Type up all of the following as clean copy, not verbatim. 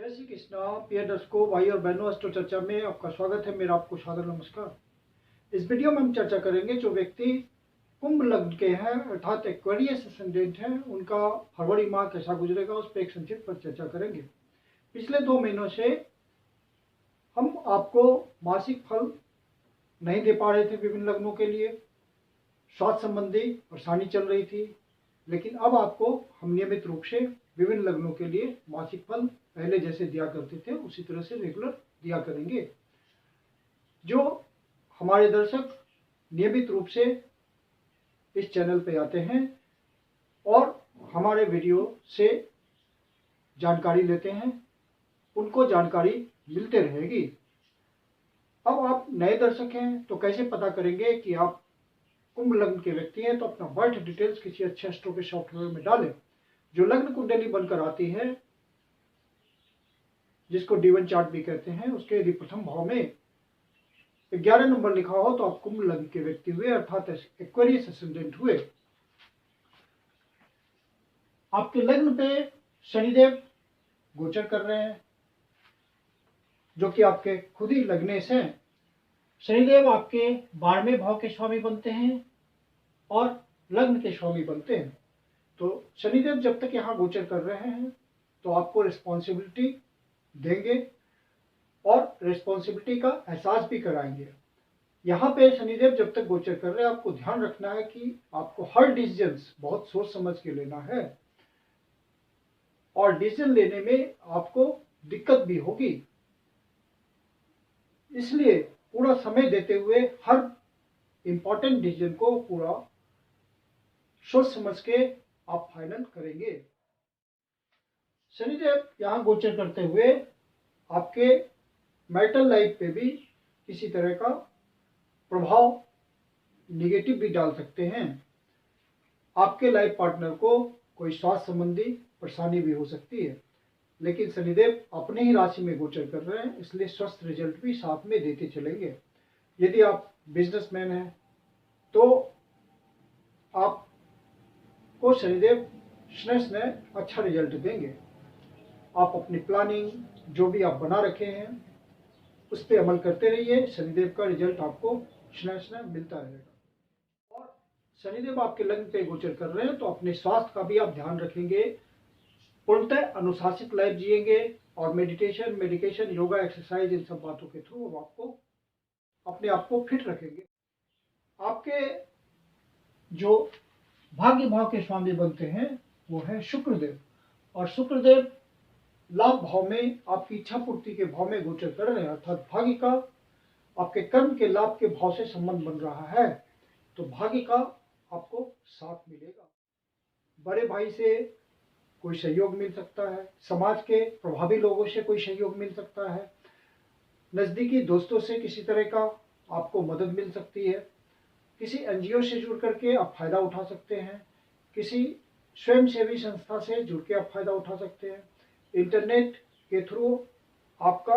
जय श्री कृष्णा। प्रिय दर्शकों, भाई और बहनों, एस्ट्रो चर्चा में आपका स्वागत है। मेरा आपको सादर नमस्कार। इस वीडियो में हम चर्चा करेंगे जो व्यक्ति कुंभ लग्न के हैं अर्थात एक्वेरियस एसेंडेंट हैं, उनका फरवरी माह कैसा गुजरेगा उस पर एक संक्षिप्त पर चर्चा करेंगे। पिछले 2 महीनों से हम आपको मासिक फल नहीं दे पा रहे थे विभिन्न लग्नों के लिए, स्वास्थ्य संबंधी परेशानी चल रही थी, लेकिन अब आपको हम नियमित रूप से विभिन्न लग्नों के लिए मासिक फल पहले जैसे दिया करते थे उसी तरह से रेगुलर दिया करेंगे। जो हमारे दर्शक नियमित रूप से इस चैनल पे आते हैं और हमारे वीडियो से जानकारी लेते हैं, उनको जानकारी मिलते रहेगी। अब आप नए दर्शक हैं तो कैसे पता करेंगे कि आप कुंभ लग्न के व्यक्ति हैं, तो अपना बर्थ डिटेल्स किसी अच्छे एस्ट्रो के सॉफ्टवेयर में डालें। जो लग्न कुंडली बनकर आती है, जिसको D1 चार्ट भी कहते हैं, उसके यदि प्रथम भाव में 11 नंबर लिखा हो तो आप कुंभ लग्न के व्यक्ति हुए अर्थात एक्वेरियस एसेंडेंट हुए। आपके लग्न पे शनिदेव गोचर कर रहे हैं जो कि आपके खुद ही लग्नेश हैं। शनिदेव आपके 12वें भाव के स्वामी बनते हैं और लग्न के स्वामी बनते हैं। तो शनिदेव जब तक यहाँ गोचर कर रहे हैं तो आपको रिस्पॉन्सिबिलिटी देंगे और रिस्पॉन्सिबिलिटी का एहसास भी कराएंगे। यहाँ पे शनिदेव जब तक गोचर कर रहे हैं, आपको ध्यान रखना है कि आपको हर डिसीजंस बहुत सोच समझ के लेना है और डिसीजन लेने में आपको दिक्कत भी होगी, इसलिए पूरा समय देते हुए हर इंपॉर्टेंट डिसीजन को पूरा सोच समझ के आप फाइनल करेंगे। शनिदेव यहाँ गोचर करते हुए आपके मैरिटल लाइफ पे भी किसी तरह का प्रभाव निगेटिव भी डाल सकते हैं। आपके लाइफ पार्टनर को कोई स्वास्थ्य संबंधी परेशानी भी हो सकती है, लेकिन शनिदेव अपने ही राशि में गोचर कर रहे हैं, इसलिए स्वस्थ रिजल्ट भी साथ में देते चलेंगे। यदि आप बिजनेसमैन हैं तो आपको शनिदेव स्नेह अच्छा रिजल्ट देंगे। आप अपनी प्लानिंग जो भी आप बना रखे हैं उस पर अमल करते रहिए, शनिदेव का रिजल्ट आपको स्नेह मिलता रहेगा। और शनिदेव आपके लग्न पे गोचर कर रहे हैं तो अपने स्वास्थ्य का भी आप ध्यान रखेंगे, पूर्णतः अनुशासित लाइफ जिएंगे और मेडिटेशन, योगा, एक्सरसाइज, इन सब बातों के थ्रू अब आपको अपने आप को फिट रखेंगे। आपके जो भाग्य भाव के स्वामी बनते हैं वो है शुक्रदेव, और शुक्रदेव लाभ भाव में आपकी इच्छा पूर्ति के भाव में गोचर कर रहे हैं, अर्थात भाग्य का आपके कर्म के लाभ के भाव से संबंध बन रहा है, तो भाग्य का आपको साथ मिलेगा। बड़े भाई से कोई सहयोग मिल सकता है, समाज के प्रभावी लोगों से कोई सहयोग मिल सकता है, नज़दीकी दोस्तों से किसी तरह का आपको मदद मिल सकती है, किसी NGO से जुड़ करके आप फायदा उठा सकते हैं, किसी स्वयंसेवी संस्था से जुड़ के आप फायदा उठा सकते हैं, इंटरनेट के थ्रू आपका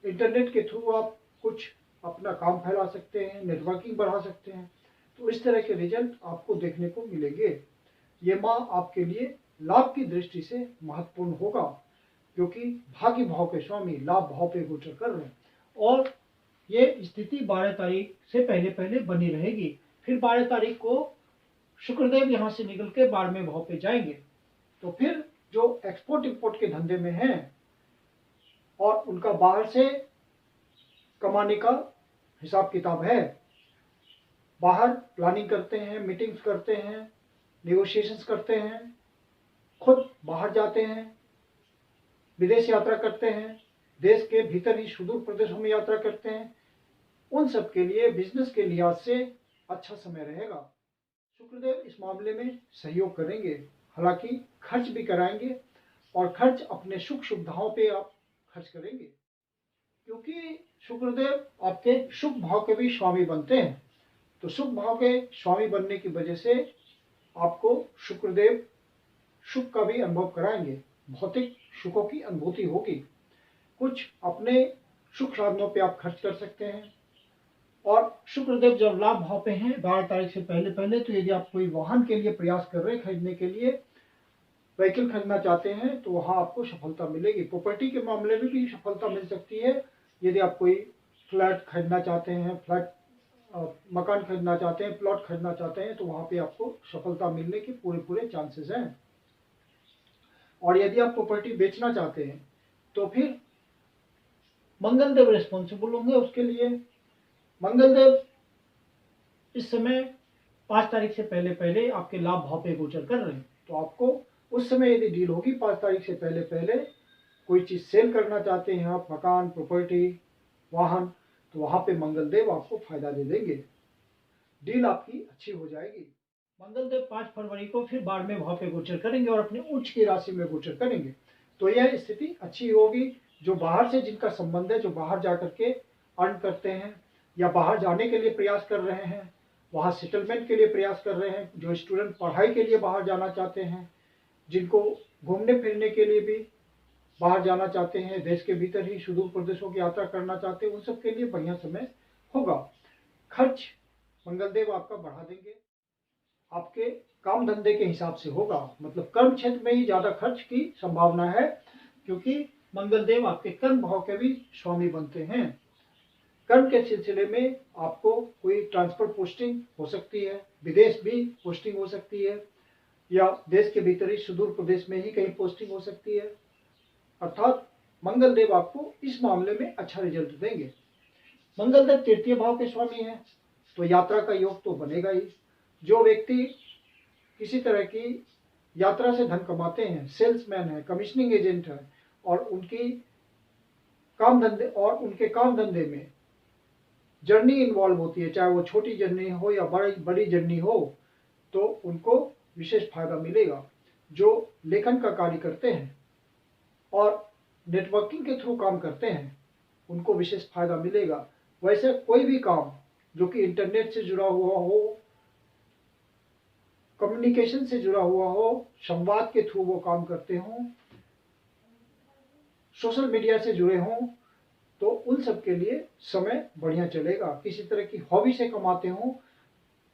इंटरनेट के थ्रू आप कुछ अपना काम फैला सकते हैं, नेटवर्किंग बढ़ा सकते हैं। तो इस तरह के रिजल्ट आपको देखने को मिलेंगे। ये माह आपके लिए लाभ की दृष्टि से महत्वपूर्ण होगा, क्योंकि भाग्य भाव के स्वामी लाभ भाव पे गोचर कर रहे हैं और ये स्थिति 12 तारीख से पहले बनी रहेगी। फिर 12 तारीख को शुक्रदेव यहाँ से निकल के 12वें भाव पे जाएंगे, तो फिर जो एक्सपोर्ट इंपोर्ट के धंधे में हैं और उनका बाहर से कमाने का हिसाब किताब है, बाहर प्लानिंग करते हैं, मीटिंग्स करते हैं, नेगोशिएशंस करते हैं, खुद बाहर जाते हैं, विदेश यात्रा करते हैं, देश के भीतर ही सुदूर प्रदेशों में यात्रा करते हैं, उन सब के लिए बिजनेस के लिहाज से अच्छा समय रहेगा। शुक्रदेव इस मामले में सहयोग करेंगे, हालांकि खर्च भी कराएंगे और खर्च अपने सुख सुविधाओं पे आप खर्च करेंगे, क्योंकि शुक्रदेव आपके शुभ भाव के भी स्वामी बनते हैं। तो शुभ भाव के स्वामी बनने की वजह से आपको शुक्रदेव सुख का भी अनुभव कराएंगे, भौतिक सुखों की अनुभूति होगी। कुछ अपने सुख साधनों पे आप खर्च कर सकते हैं। और शुक्रदेव जब लाभ भाव पे हैं 12 तारीख से पहले तो यदि आप कोई वाहन के लिए प्रयास कर रहे हैं खरीदने के लिए, व्हीकल खरीदना चाहते हैं तो वहाँ आपको सफलता मिलेगी। प्रॉपर्टी के मामले में भी सफलता मिल सकती है। यदि आप कोई फ्लैट खरीदना चाहते हैं, मकान खरीदना चाहते हैं, प्लॉट खरीदना चाहते हैं, तो वहाँ पे आपको सफलता मिलने के पूरे चांसेस हैं। और यदि आप प्रॉपर्टी बेचना चाहते हैं तो फिर मंगलदेव रिस्पॉन्सिबल होंगे उसके लिए। मंगलदेव इस समय 5 तारीख से पहले आपके लाभ भाव पे गोचर कर रहे हैं, तो आपको उस समय यदि डील होगी 5 तारीख से पहले कोई चीज़ सेल करना चाहते हैं आप, मकान, प्रॉपर्टी, वाहन, तो वहाँ पे मंगलदेव आपको फायदा दे देंगे, डील आपकी अच्छी हो जाएगी। मंगलदेव 5 फरवरी को फिर 12वें भाव पे गोचर करेंगे और अपने उच्च की राशि में गोचर करेंगे, तो यह स्थिति अच्छी होगी। जो बाहर से जिनका संबंध है, जो बाहर जाकर के अर्न करते हैं या बाहर जाने के लिए प्रयास कर रहे हैं, वहाँ सेटलमेंट के लिए प्रयास कर रहे हैं, जो स्टूडेंट पढ़ाई के लिए बाहर जाना चाहते हैं, जिनको घूमने फिरने के लिए भी बाहर जाना चाहते हैं, देश के भीतर ही सुदूर प्रदेशों की यात्रा करना चाहते हैं, उन सब के लिए बढ़िया समय होगा। खर्च मंगलदेव आपका बढ़ा देंगे, आपके काम धंधे के हिसाब से होगा, मतलब कर्म क्षेत्र में ही ज्यादा खर्च की संभावना है, क्योंकि मंगलदेव आपके कर्म भाव के भी स्वामी बनते हैं। कर्म के सिलसिले में आपको कोई ट्रांसफर पोस्टिंग हो सकती है, विदेश भी पोस्टिंग हो सकती है, या देश के भीतर ही सुदूर प्रदेश में ही कहीं पोस्टिंग हो सकती है। अर्थात मंगलदेव आपको इस मामले में अच्छा रिजल्ट देंगे। मंगलदेव तृतीय भाव के स्वामी हैं, तो यात्रा का योग तो बनेगा ही। जो व्यक्ति किसी तरह की यात्रा से धन कमाते हैं, सेल्समैन है, कमीशनिंग एजेंट है, और उनके काम धंधे में जर्नी इन्वॉल्व होती है, चाहे वो छोटी जर्नी हो या बड़ी जर्नी हो, तो उनको विशेष फायदा मिलेगा। जो लेखन का कार्य करते हैं और नेटवर्किंग के थ्रू काम करते हैं, उनको विशेष फायदा मिलेगा। वैसे कोई भी काम जो कि इंटरनेट से जुड़ा हुआ हो, कम्युनिकेशन से जुड़ा हुआ हो, संवाद के थ्रू वो काम करते हों, सोशल मीडिया से जुड़े हों, तो उन सब के लिए समय बढ़िया चलेगा। किसी तरह की हॉबी से कमाते हों,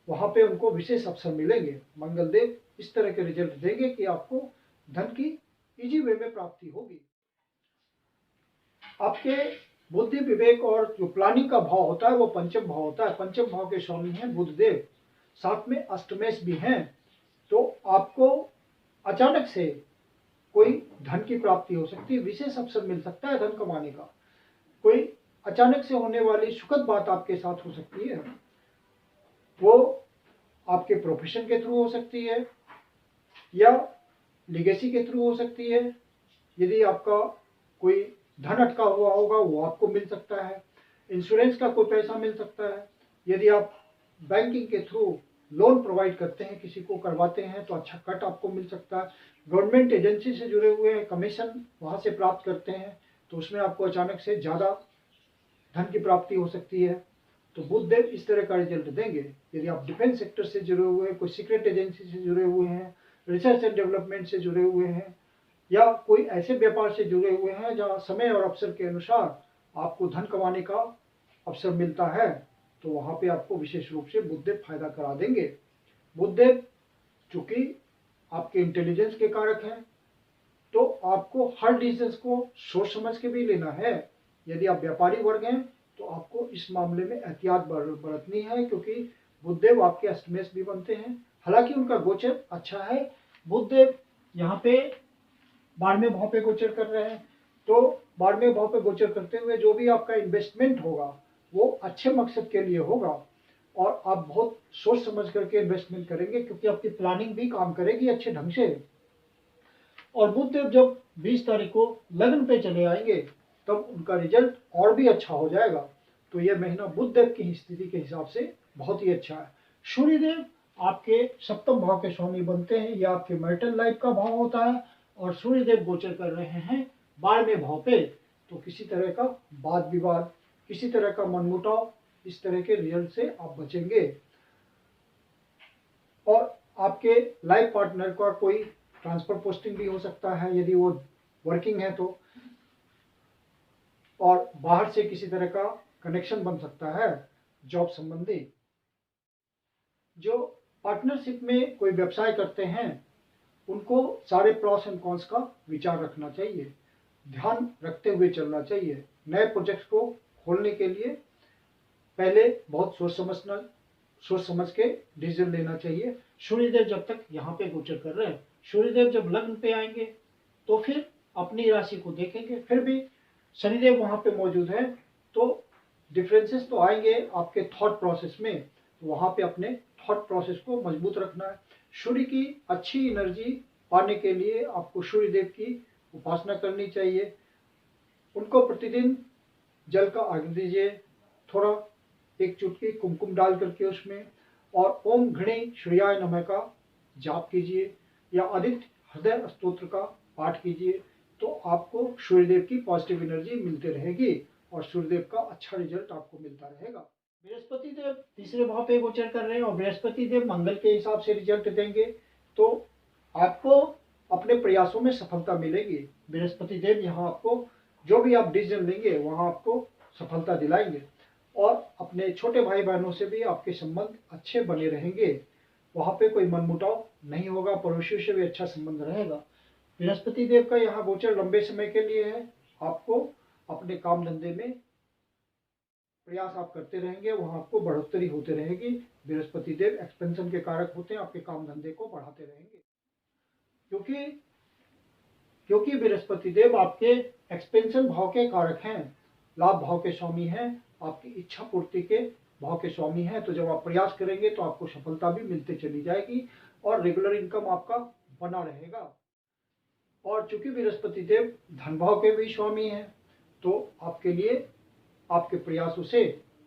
वहां पे उनको विशेष अवसर मिलेंगे। मंगलदेव इस तरह के रिजल्ट देंगे कि आपको धन की इजी वे में प्राप्ति होगी। आपके बुद्धि, विवेक और जो प्लानिंग का भाव होता है वो पंचम भाव होता है। पंचम भाव के स्वामी हैं बुधदेव, साथ में अष्टमेश भी हैं, तो आपको अचानक से कोई धन की प्राप्ति हो सकती है, विशेष अवसर मिल सकता है धन कमाने का। कोई अचानक से होने वाली सुखद बात आपके साथ हो सकती है, वो आपके प्रोफेशन के थ्रू हो सकती है या लीगेसी के थ्रू हो सकती है। यदि आपका कोई धन अटका हुआ होगा वो आपको मिल सकता है, इंश्योरेंस का कोई पैसा मिल सकता है। यदि आप बैंकिंग के थ्रू लोन प्रोवाइड करते हैं, किसी को करवाते हैं, तो अच्छा कट आपको मिल सकता है। गवर्नमेंट एजेंसी से जुड़े हुए हैं, कमीशन वहाँ से प्राप्त करते हैं, तो उसमें आपको अचानक से ज़्यादा धन की प्राप्ति हो सकती है। तो बुधदेव इस तरह का रिजल्ट देंगे। यदि आप डिफेंस सेक्टर से जुड़े हुए हैं, कोई सीक्रेट एजेंसी से जुड़े हुए हैं, रिसर्च एंड डेवलपमेंट से जुड़े हुए हैं, या कोई ऐसे व्यापार से जुड़े हुए हैं जहाँ समय और अवसर के अनुसार आपको धन कमाने का अवसर मिलता है, तो वहाँ पे आपको विशेष रूप से बुधदेव फायदा करा देंगे। बुधदेव चूंकि आपके इंटेलिजेंस के कारक हैं, तो आपको हर डिसीजन को सोच समझ के भी लेना है। यदि आप व्यापारी वर्ग हैं तो आपको इस मामले में एहतियात बरतनी है, क्योंकि बुधदेव आपके अष्टमेश भी बनते हैं। हालांकि उनका गोचर अच्छा है, बुधदेव यहाँ पे 12वें भाव पे गोचर कर रहे हैं, तो 12वें भाव पे गोचर करते हुए जो भी आपका इन्वेस्टमेंट होगा वो अच्छे मकसद के लिए होगा, और आप बहुत सोच समझ करके इन्वेस्टमेंट करेंगे, क्योंकि आपकी प्लानिंग भी काम करेगी अच्छे ढंग से। और बुधदेव जब 20 तारीख को लग्न पे चले आएंगे तब उनका रिजल्ट और भी अच्छा हो जाएगा। तो यह महीना बुधदेव की स्थिति के हिसाब से बहुत ही अच्छा है। सूर्यदेव आपके सप्तम भाव के स्वामी बनते हैं, यह आपके मैरिटल लाइफ का भाव होता है, और सूर्यदेव गोचर कर रहे हैं 12वें भाव पे, तो किसी तरह का वाद विवाद, किसी तरह का मनमुटाव, इस तरह के रिजल्ट से आप बचेंगे। और आपके लाइफ पार्टनर का कोई ट्रांसफर पोस्टिंग भी हो सकता है यदि वो वर्किंग है तो, और बाहर से किसी तरह का कनेक्शन बन सकता है जॉब संबंधी। जो पार्टनरशिप में कोई व्यवसाय करते हैं उनको सारे प्रॉस एंड कॉन्स का विचार रखना चाहिए, ध्यान रखते हुए चलना चाहिए। नए प्रोजेक्ट को खोलने के लिए पहले बहुत सोच समझ के डिसीजन लेना चाहिए। सूर्यदेव जब तक यहाँ पे गोचर कर रहे हैं, सूर्यदेव जब लग्न पे आएंगे तो फिर अपनी राशि को देखेंगे, फिर भी शनिदेव वहाँ पे मौजूद है तो डिफरेंसेस तो आएंगे आपके थॉट प्रोसेस में। वहाँ पे अपने थॉट प्रोसेस को मजबूत रखना है। सूर्य की अच्छी एनर्जी पाने के लिए आपको सूर्यदेव की उपासना करनी चाहिए। उनको प्रतिदिन जल का अर्घ्य दीजिए, थोड़ा एक चुटकी कुमकुम डाल करके उसमें, और ओम घृणी श्रेयाय नमः का जाप कीजिए या आदित्य हृदय स्तोत्र का पाठ कीजिए। तो आपको सूर्यदेव की पॉजिटिव एनर्जी मिलती रहेगी और सूर्यदेव का अच्छा रिजल्ट आपको मिलता रहेगा। बृहस्पति देव तीसरे भाव पे गोचर कर रहे हैं और बृहस्पति देव मंगल के हिसाब से रिजल्ट देंगे, तो आपको अपने प्रयासों में सफलता मिलेगी। बृहस्पति देव यहाँ आपको जो भी आप डिसीजन लेंगे वहाँ आपको सफलता दिलाएंगे और अपने छोटे भाई बहनों से भी आपके संबंध अच्छे बने रहेंगे। वहाँ पे कोई मनमुटाव नहीं होगा, पड़ोसियों से भी अच्छा संबंध रहेगा। बृहस्पति देव का यहाँ गोचर लंबे समय के लिए है। आपको अपने काम धंधे में प्रयास आप करते रहेंगे, वहाँ आपको बढ़ोतरी होती रहेगी। बृहस्पति देव एक्सपेंशन के कारक होते हैं, आपके काम धंधे को बढ़ाते रहेंगे। क्योंकि बृहस्पति देव आपके एक्सपेंशन भाव के कारक हैं, लाभ भाव के स्वामी हैं, आपकी इच्छा पूर्ति के भाव के स्वामी हैं। तो जब आप प्रयास करेंगे तो आपको सफलता भी मिलते चली जाएगी और रेगुलर इनकम आपका बना रहेगा। और चूंकि बृहस्पति देव धन भाव के भी स्वामी हैं तो आपके लिए आपके प्रयासों से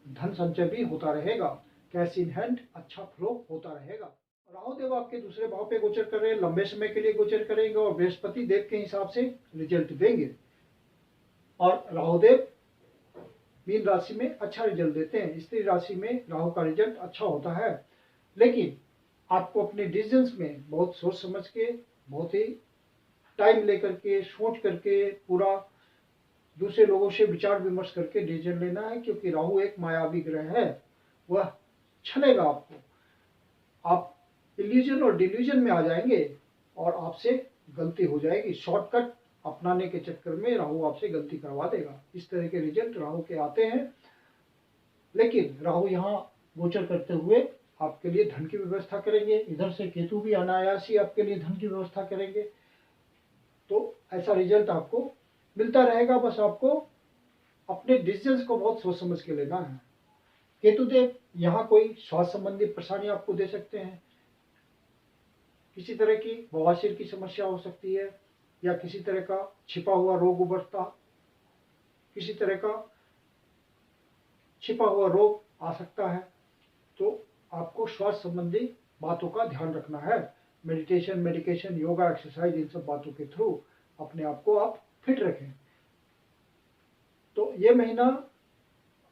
धन संचय भी होता रहेगा, कैश इन हैंड अच्छा फ्लो होता रहेगा। राहु देव आपके दूसरे भाव पे गोचर कर रहे हैं, लंबे समय के लिए गोचर करेंगे और बृहस्पति देव के हिसाब से रिजल्ट देंगे। और राहु देव मीन राशि में अच्छा रिजल्ट देते हैं, स्त्री राशि में राहु का रिजल्ट अच्छा होता है। लेकिन आपको अपने डिसीजंस में बहुत सोच समझ के, बहुत ही टाइम लेकर के, सोच करके, पूरा दूसरे लोगों से विचार विमर्श करके डिसीजन लेना है, क्योंकि राहु एक मायावी ग्रह है, वह छलेगा आपको। आप इल्यूजन और डिल्यूजन में आ जाएंगे और आपसे गलती हो जाएगी। शॉर्टकट अपनाने के चक्कर में राहु आपसे गलती करवा देगा। इस तरह के रिजल्ट राहु के आते हैं। लेकिन राहु यहाँ गोचर करते हुए आपके लिए धन की व्यवस्था करेंगे, इधर से केतु भी अनायास ही आपके लिए धन की व्यवस्था करेंगे। तो ऐसा रिजल्ट आपको मिलता रहेगा। बस आपको अपने डिसीजंस को बहुत सोच समझ के लेना है। केतुदेव यहाँ कोई स्वास्थ्य संबंधी परेशानी आपको दे सकते हैं, किसी तरह की बवासीर की समस्या हो सकती है या किसी तरह का छिपा हुआ रोग उभरता, किसी तरह का छिपा हुआ रोग आ सकता है। तो आपको स्वास्थ्य संबंधी बातों का ध्यान रखना है। मेडिटेशन, मेडिकेशन, योगा, एक्सरसाइज, इन सब बातों के थ्रू अपने आप को आप फिट रखें। तो ये महीना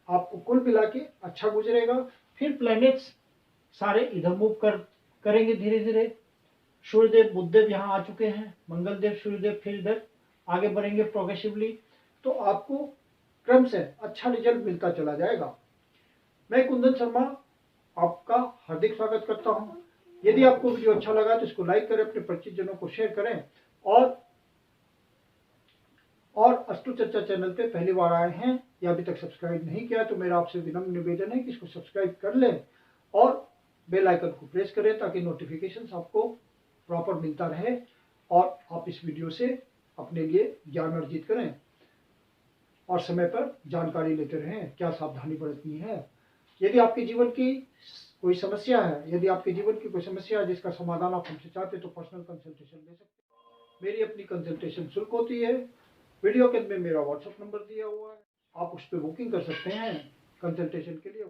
आपको कुल मिला के अच्छा गुजरेगा। फिर प्लैनेट्स सारे इधर मूव करेंगे धीरे धीरे। सूर्यदेव बुधदेव यहाँ आ चुके हैं, मंगलदेव सूर्यदेव फिर इधर आगे बढ़ेंगे प्रोग्रेसिवली। तो आपको क्रम से अच्छा रिजल्ट मिलता चला जाएगा। मैं कुंदन शर्मा आपका हार्दिक स्वागत करता हूँ। यदि आपको वीडियो अच्छा लगा तो इसको लाइक करें, अपने परिचित जनों को शेयर करें और अस्तु चर्चा चैनल पे पहली बार आए हैं या अभी तक सब्सक्राइब नहीं किया तो मेरा आपसे विनम्र निवेदन है कि इसको सब्सक्राइब कर लें और बेल आइकन को प्रेस करें ताकि नोटिफिकेशंस आपको प्रॉपर मिलता रहे और आप इस वीडियो से अपने लिए ज्ञान अर्जित करें और समय पर जानकारी लेते रहें क्या सावधानी बरतनी है। यदि आपके जीवन की कोई समस्या है, जिसका समाधान आप हमसे चाहते तो पर्सनल कंसल्टेशन ले सकते हैं। मेरी अपनी कंसल्टेशन शुल्क होती है। वीडियो के अंत में मेरा व्हाट्सएप नंबर दिया हुआ है, आप उस पर बुकिंग कर सकते हैं कंसल्टेशन के लिए।